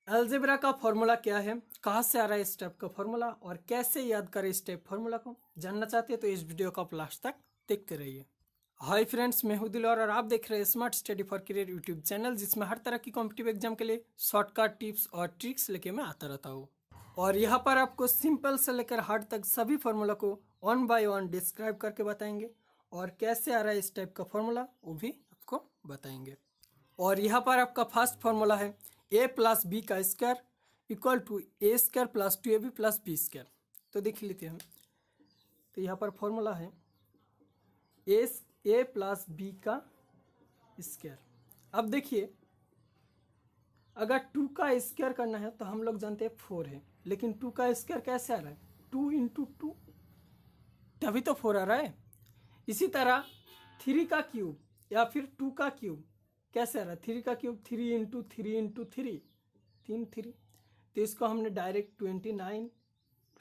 Algebra का formula क्या है, कहाँ से आ रहा है स्टेप का फॉर्मूला और कैसे याद करें स्टेप फॉर्मूला को, जानना चाहते हैं तो इस वीडियो को आप लास्ट तक देखते रहिए। हाय फ्रेंड्स, मैं हूं दिलौर और आप देख रहे हैं smart study for career YouTube channel, जिसमें हर तरह की कॉम्पिटिटिव एग्जाम के लिए शॉर्टकट टिप्स और ट्रिक्स लेके मैं आता रहता हूँ। और यहाँ पर आपको सिंपल से लेकर हार्ड तक सभी फॉर्मूला को वन बाय वन डिस्क्राइब करके बताएंगे और कैसे आ रहा है इस टाइप का फॉर्मूला वो भी आपको बताएंगे। और यहाँ पर आपका फर्स्ट फॉर्मूला है a प्लस बी का square equal to A square plus 2ab plus B square. तो देख लेते हैं। तो यहाँ पर फॉर्मूला है ए प्लस बी का स्क्वायर। अब देखिए, अगर 2 का स्क्वायर करना है तो हम लोग जानते हैं 4 है, लेकिन 2 का स्क्वायर कैसे आ रहा है, 2 इंटू 2, तभी तो 4 आ रहा है। इसी तरह 3 का क्यूब या फिर 2 का क्यूब कैसे आ रहा है, 3 का क्यूब 3 इंटू 3 इंटू 3, 3। तो इसको हमने डायरेक्ट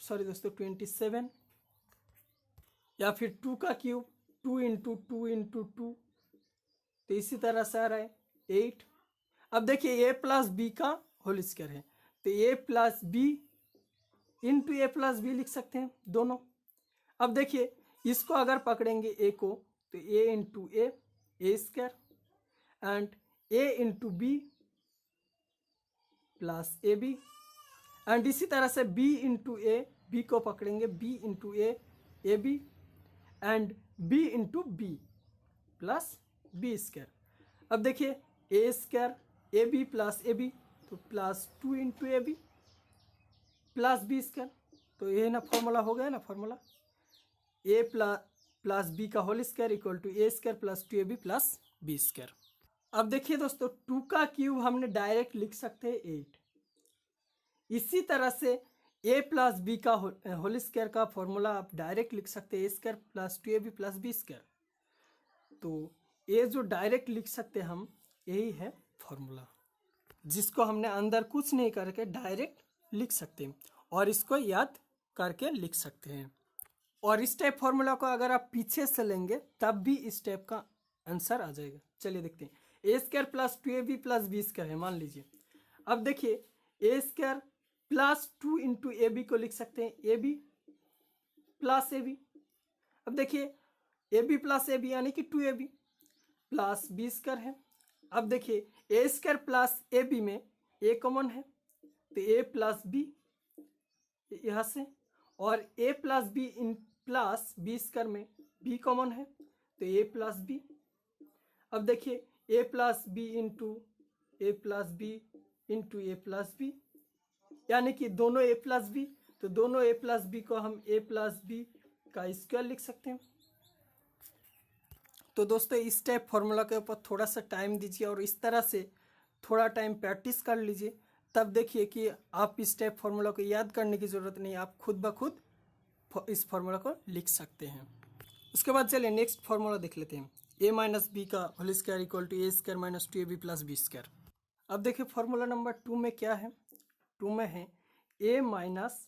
27, या फिर 2 का क्यूब 2 इंटू 2 इंटू 2, तो इसी तरह से आ रहा है 8। अब देखिए a प्लस बी का होल स्क्वायर है, तो a plus B into A plus b लिख सकते हैं दोनों। अब देखिए, इसको अगर पकड़ेंगे a को तो a into A square and a into B plus A B, and इसी तरह से b इंटू ए, बी को पकड़ेंगे b into A B and b into B plus B square. अब देखिए A square A B plus A B, तो plus 2 into A B plus B square. तो ये ना फॉर्मूला हो गया ना, फॉर्मूला ए प्लस बी का whole square equal to A square plus 2ab plus B square. अब देखिए दोस्तों, 2 का क्यूब हमने डायरेक्ट लिख सकते हैं 8। इसी तरह से a प्लस बी का होल स्क्वायर का फॉर्मूला आप डायरेक्ट लिख सकते हैं A square plus 2ab plus B square. तो ये जो डायरेक्ट लिख सकते हैं हम, यही है फॉर्मूला, जिसको हमने अंदर कुछ नहीं करके डायरेक्ट लिख सकते हैं और इसको याद करके लिख सकते हैं। और इस टाइप फॉर्मूला को अगर आप पीछे से लेंगे तब भी इस टाइप का आंसर आ जाएगा। चलिए देखते हैं। A square plus 2ab plus B square है, मान लीजिए। अब देखिए, A square plus 2 into A B को लिख सकते हैं A B plus A B. अब देखिए, A B plus A B यानी कि 2ab प्लस बी स्क्वायर है। अब देखिए, A square plus A B में ए कॉमन है, तो ए प्लस बी यहाँ से, और ए प्लस बी इन प्लस बी स्क्वायर में बी कॉमन है, तो ए प्लस बी। अब देखिए, A plus B into A plus B into A plus B, यानी कि दोनों ए प्लस बी, तो दोनों ए प्लस बी को हम ए प्लस बी का स्क्वायर लिख सकते हैं। तो दोस्तों, इस टाइप फॉर्मूला के ऊपर थोड़ा सा टाइम दीजिए और इस तरह से थोड़ा टाइम प्रैक्टिस कर लीजिए, तब देखिए कि आप इस टाइप फॉर्मूला को याद करने की ज़रूरत नहीं, आप खुद ब खुद इस फॉर्मूला को लिख सकते हैं। उसके बाद चलिए नेक्स्ट फॉर्मूला देख लेते हैं। a माइनस बी का whole square equal to A square minus 2ab plus B square. अब देखिए फॉर्मूला नंबर 2 में क्या है, 2 में है a माइनस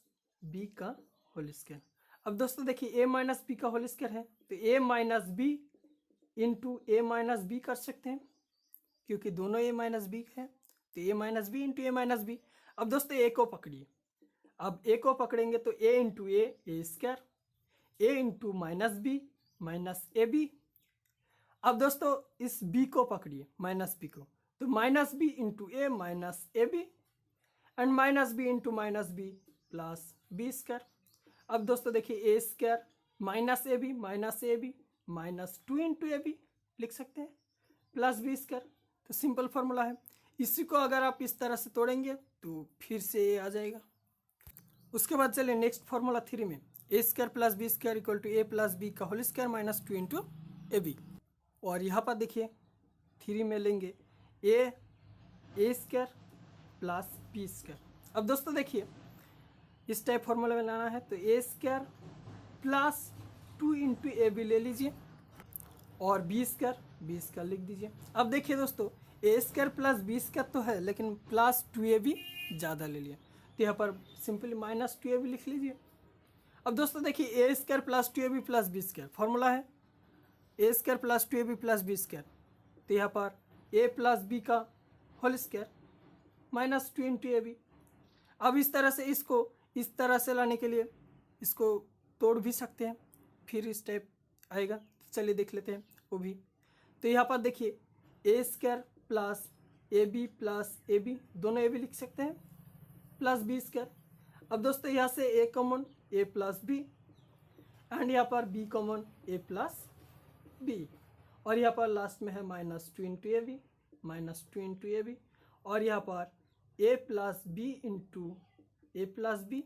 बी का होल स्क्वायर। अब दोस्तों देखिए, a माइनस बी का होल स्क्वायर है, तो a minus B into A minus b कर सकते हैं, क्योंकि दोनों a माइनस बी है, तो a minus B into A minus B. अब दोस्तों a को पकड़िए, अब a को पकड़ेंगे तो a into A square, a into minus A B. अब दोस्तों इस b को पकड़िए, माइनस बी को, तो minus B into A minus A B and minus B into minus B plus B square. अब दोस्तों देखिए, A square minus A B minus 2 into A B लिख सकते हैं प्लस बी स्क्वायर। तो सिंपल फॉर्मूला है। इसी को अगर आप इस तरह से तोड़ेंगे तो फिर से ए आ जाएगा। उसके बाद चलिए नेक्स्ट फॉर्मूला 3 में, A square plus B square equal to A plus B का whole square minus 2 into A B. और यहाँ पर देखिए 3 में लेंगे A square plus B square. अब दोस्तों देखिए, इस टाइप फॉर्मूला में लाना है तो ए स्क्वायर प्लस 2 इंटू ए बी ले लीजिए और बी स्क्वायर लिख दीजिए। अब देखिए दोस्तों, A square plus B square तो है, लेकिन प्लस 2ab ज़्यादा ले लिया, तो यहाँ पर सिंपली माइनस 2ab लिख लीजिए। अब दोस्तों देखिए, A square plus 2ab plus B square formula है A square plus 2ab plus B square, तो यहाँ पर ए प्लस बी का whole square minus 2 into A B. अब इस तरह से इसको इस तरह से लाने के लिए इसको तोड़ भी सकते हैं, फिर स्टेप आएगा। चलिए देख लेते हैं वो भी। तो यहाँ पर देखिए A square plus A B दोनों ए बी लिख सकते हैं प्लस बी स्क्वायर। अब दोस्तों यहाँ से A common A plus B and यहाँ पर B common A plus B, और यहाँ पर लास्ट में है minus 2 into A B minus 2 into A B, और यहाँ पर A plus B into A plus B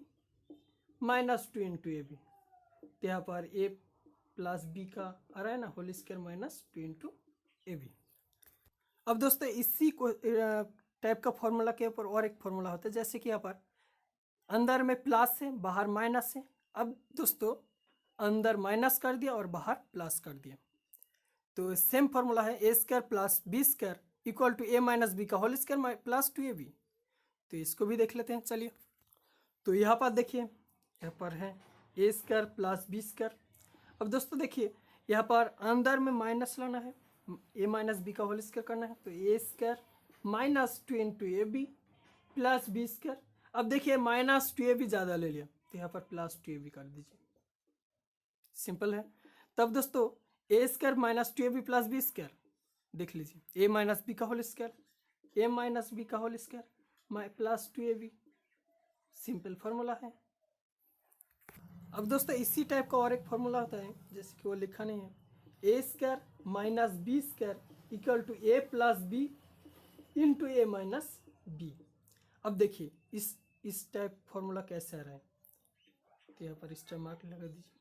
minus 2 into A B. तो यहाँ पर ए प्लस बी का आ रहा है ना whole square minus 2 into A B. अब दोस्तों इसी को टाइप का फॉर्मूला के ऊपर और एक फॉर्मूला होता है, जैसे कि यहाँ पर अंदर में प्लस है बाहर माइनस है। अब दोस्तों अंदर माइनस कर दिया और बाहर प्लस कर दिया, तो सेम फॉर्मूला है A square plus B square equal to A minus B का whole square plus 2 A B. तो इसको भी देख लेते हैं। चलिए तो यहाँ पर देखिए यहाँ पर है A square plus B square. अब दोस्तों देखिए यहाँ पर अंदर में माइनस लाना है, ए माइनस बी का होल स्क्वायर करना है, तो ए square minus 2 into A B plus B square. अब देखिए माइनस 2 ए बी ज़्यादा ले लिया, तो यहाँ पर प्लस 2 ए बी कर दीजिए, सिंपल है। तब दोस्तों A square minus 2 A B plus B square देख लीजिए, ए माइनस बी का whole square A minus B का whole square plus 2 A B, simple formula है। अब दोस्तों इसी टाइप का और एक फार्मूला होता है, जैसे कि वो लिखा नहीं है, A square minus B square equal to A plus B into A minus B. अब देखिए इस टाइप फार्मूला कैसे आ रहा है, तो यहाँ पर स्टार मार्क लगा दीजिए।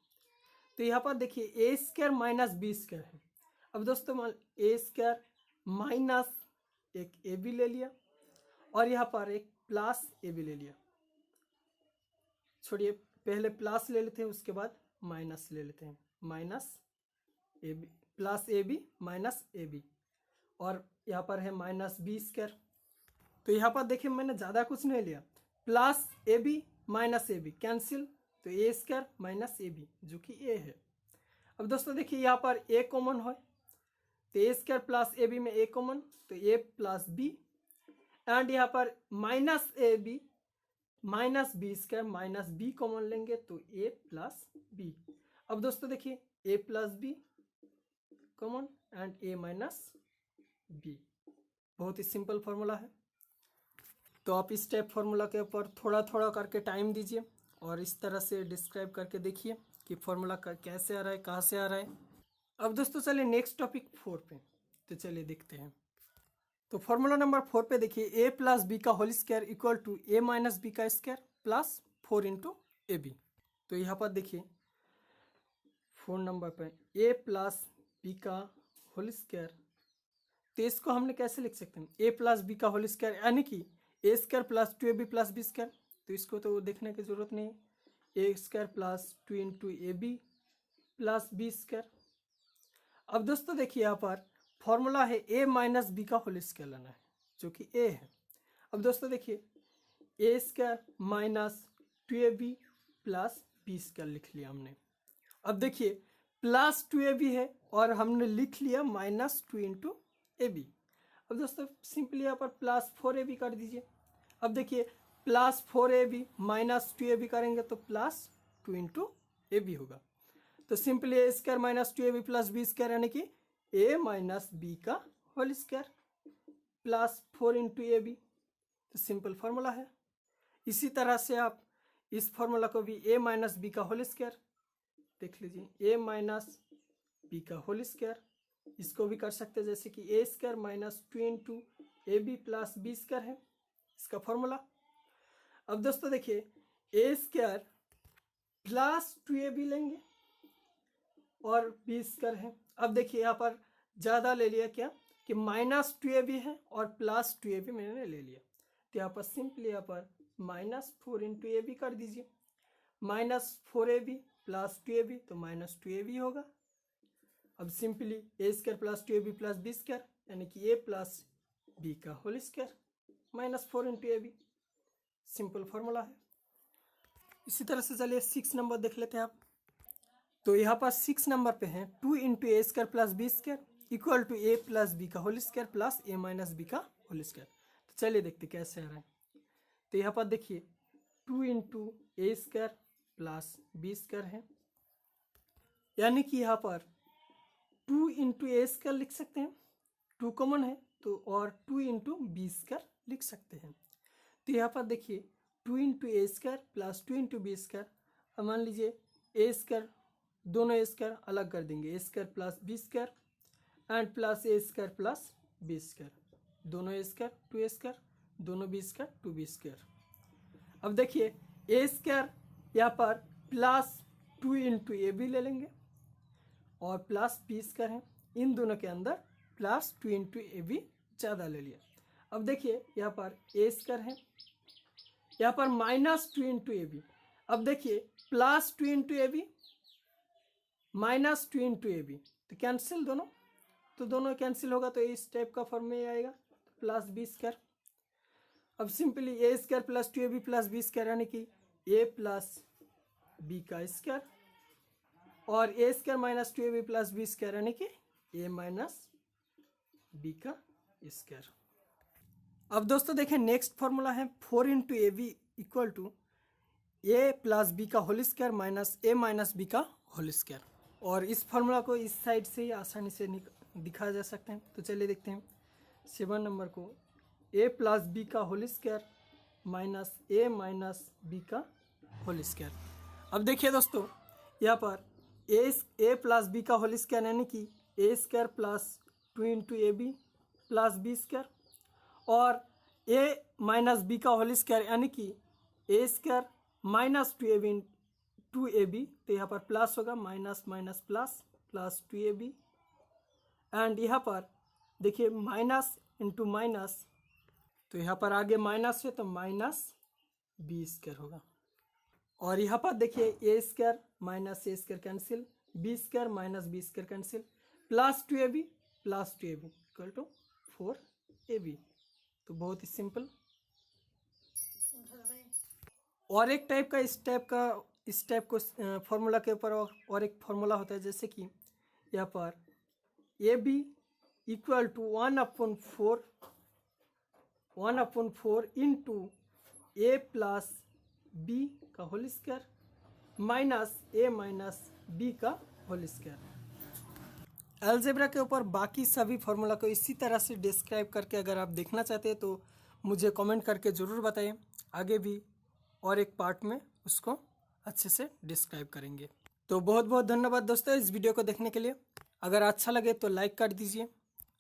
तो यहाँ पर देखिए A square minus B square है। अब दोस्तों ए स्क्वायर माइनस एक ए बी ले लिया और यहाँ पर एक प्लस ए बी ले लिया, छोड़िए पहले प्लस ले लेते हैं उसके बाद माइनस ले लेते हैं, minus A B plus A B minus A B, और यहाँ पर है माइनस बी स्क्वायर। तो यहाँ पर देखिए मैंने ज़्यादा कुछ नहीं लिया, plus A B minus A b cancel, तो ए स्क्वायर माइनस ए बी जो कि ए है। अब दोस्तों देखिए यहाँ पर ए कॉमन है, तो ए स्क्वायर प्लस ए बी में ए कॉमन, तो ए प्लस बी, एंड यहाँ पर minus A B minus B square minus B common लेंगे तो ए प्लस बी। अब दोस्तों देखिए A plus B common and A minus B, बहुत ही सिंपल फार्मूला है। तो आप इस टाइप फार्मूला के ऊपर थोड़ा थोड़ा करके टाइम दीजिए और इस तरह से डिस्क्राइब करके देखिए कि फार्मूला कैसे आ रहा है, कहाँ से आ रहा है। अब दोस्तों चलिए नेक्स्ट टॉपिक 4 पे, तो चलिए देखते हैं। तो फॉर्मूला नंबर 4 पे देखिए ए प्लस बी का whole square equal to A minus B का square plus 4 into A B. तो यहाँ पर देखिए 4 नंबर पे ए प्लस बी का होल स्क्वायर, तो इसको हमने कैसे लिख सकते हैं, ए प्लस बी का होल स्क्वायर यानी कि A square plus 2 A B plus B square. तो इसको तो देखने की जरूरत नहीं है, A square plus 2 into A B plus B square. अब दोस्तों देखिए यहाँ पर फॉर्मूला है ए माइनस बी का होल स्क्वायर लेना है जो कि ए है। अब दोस्तों देखिए A square minus 2 A B plus B square लिख लिया हमने। अब देखिए प्लस 2 ए बी है और हमने लिख लिया माइनस 2 इंटू ए बी। अब दोस्तों सिंपली यहाँ पर प्लस 4 ए बी कर दीजिए। अब देखिए plus 4 A B minus 2 A b करेंगे तो प्लस 2 इंटू ए बी होगा। तो simply A square minus 2 A B plus B square यानी कि ए माइनस बी का whole square plus 4 into A B. तो सिंपल फार्मूला है। इसी तरह से आप इस फार्मूला को भी ए माइनस बी का होल स्क्वायर देख लीजिए, ए माइनस बी का होल स्क्वायर, इसको भी कर सकते हैं जैसे कि A square minus 2 into A B plus B square है इसका फॉर्मूला। अब दोस्तों देखिए A square plus 2 A B लेंगे और बी स्क्वायर है। अब देखिए यहाँ पर ज़्यादा ले लिया क्या कि माइनस 2 ए बी है और प्लस 2 ए बी मैंने ले लिया, तो यहाँ पर सिंपली यहाँ पर माइनस 4 इंटू ए बी कर दीजिए, minus 4 A B plus 2 A B तो माइनस 2 ए बी होगा। अब simply A square plus 2 A B plus B square यानी कि ए प्लस बी का whole square minus 4 into A B, simple formula है। इसी तरह से चलिए 6 नंबर देख लेते हैं आप। तो यहाँ पर 6 नंबर पे है 2 into A square plus B square equal to A plus B का whole square plus a minus B का होल स्क्वायर। तो चलिए देखते कैसे आ रहा है। तो यहाँ पर देखिए 2 इंटू ए स्क्वायर प्लस बी स्क्वायर है, यानी कि यहाँ पर 2 इंटू ए स्क्वायर लिख सकते हैं, 2 कॉमन है तो, और 2 इंटू बी स्क्वायर लिख सकते हैं। तो यहाँ पर देखिए 2 इंटू ए square plus 2 into B square, अब मान लीजिए ए स्क्वायर, दोनों ए स्क्वायर अलग कर देंगे, A square plus B square and plus A square plus B square, दोनों ए स्क्वायर 2 ए स्क्वायर, दोनों बी स्क्वायर 2 बी स्क्वायर। अब देखिए ए स्क्वायर यहाँ पर प्लस 2 इंटू ए बी ले लेंगे और प्लस बी स्क्वायर है, इन दोनों के अंदर प्लस 2 इंटू ए बी ज़्यादा ले लिया। अब देखिए यहाँ पर ए स्क्वायर है, यहाँ पर माइनस 2 इंटू ए बी, अब देखिए plus 2 into A B minus 2 into A B, तो कैंसिल दोनों, तो दोनों कैंसिल होगा तो इस टाइप का फॉर्म में आएगा, तो प्लस बी स्क्वायर। अब simply A square plus 2 A B plus B square, यानी कि ए प्लस बी का स्क्वायर, और A square minus 2 A B plus B square, यानी कि ए माइनस बी का स्क्वायर। अब दोस्तों देखें नेक्स्ट फॉर्मूला है 4 into A B equal to A plus B का होल स्क्वायर माइनस ए माइनस बी का होल स्क्वायर, और इस फॉर्मूला को इस साइड से ही आसानी से दिखाया जा सकते हैं। तो चलिए देखते हैं 7 नंबर को, ए प्लस बी का होल स्क्वायर माइनस ए माइनस बी का होल स्क्वायर। अब देखिए दोस्तों यहाँ पर ए प्लस बी का होल स्क्वायर, यानी कि A square plus 2 into A B plus B square, और ए माइनस बी का होल स्क्वायर, यानी कि A square minus 2 A B 2 A B, तो यहाँ पर प्लस होगा, minus minus plus plus 2 A B, and यहाँ पर देखिए माइनस इंटू माइनस, तो यहाँ पर आगे माइनस है तो माइनस बी स्क्वायर होगा, और यहाँ पर देखिए A square minus A square cancel, B square minus B square cancel, plus 2 A B plus 2 A B equal to 4 A B. तो बहुत ही सिंपल। और एक टाइप का इस टाइप को फॉर्मूला के ऊपर और एक फॉर्मूला होता है, जैसे कि यहाँ पर a B equal to 1/4 into A plus B का होल स्क्वायर माइनस ए माइनस बी का होल स्क्वायर। अलजेब्रा के ऊपर बाकी सभी फॉर्मूला को इसी तरह से डिस्क्राइब करके अगर आप देखना चाहते हैं तो मुझे कमेंट करके ज़रूर बताइए, आगे भी और एक पार्ट में उसको अच्छे से डिस्क्राइब करेंगे। तो बहुत बहुत धन्यवाद दोस्तों इस वीडियो को देखने के लिए। अगर अच्छा लगे तो लाइक कर दीजिए,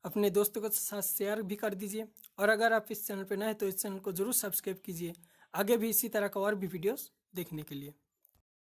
अपने दोस्तों के साथ शेयर भी कर दीजिए, और अगर आप इस चैनल पर नए हैं तो इस चैनल को ज़रूर सब्सक्राइब कीजिए, आगे भी इसी तरह का और भी वीडियोस देखने के लिए।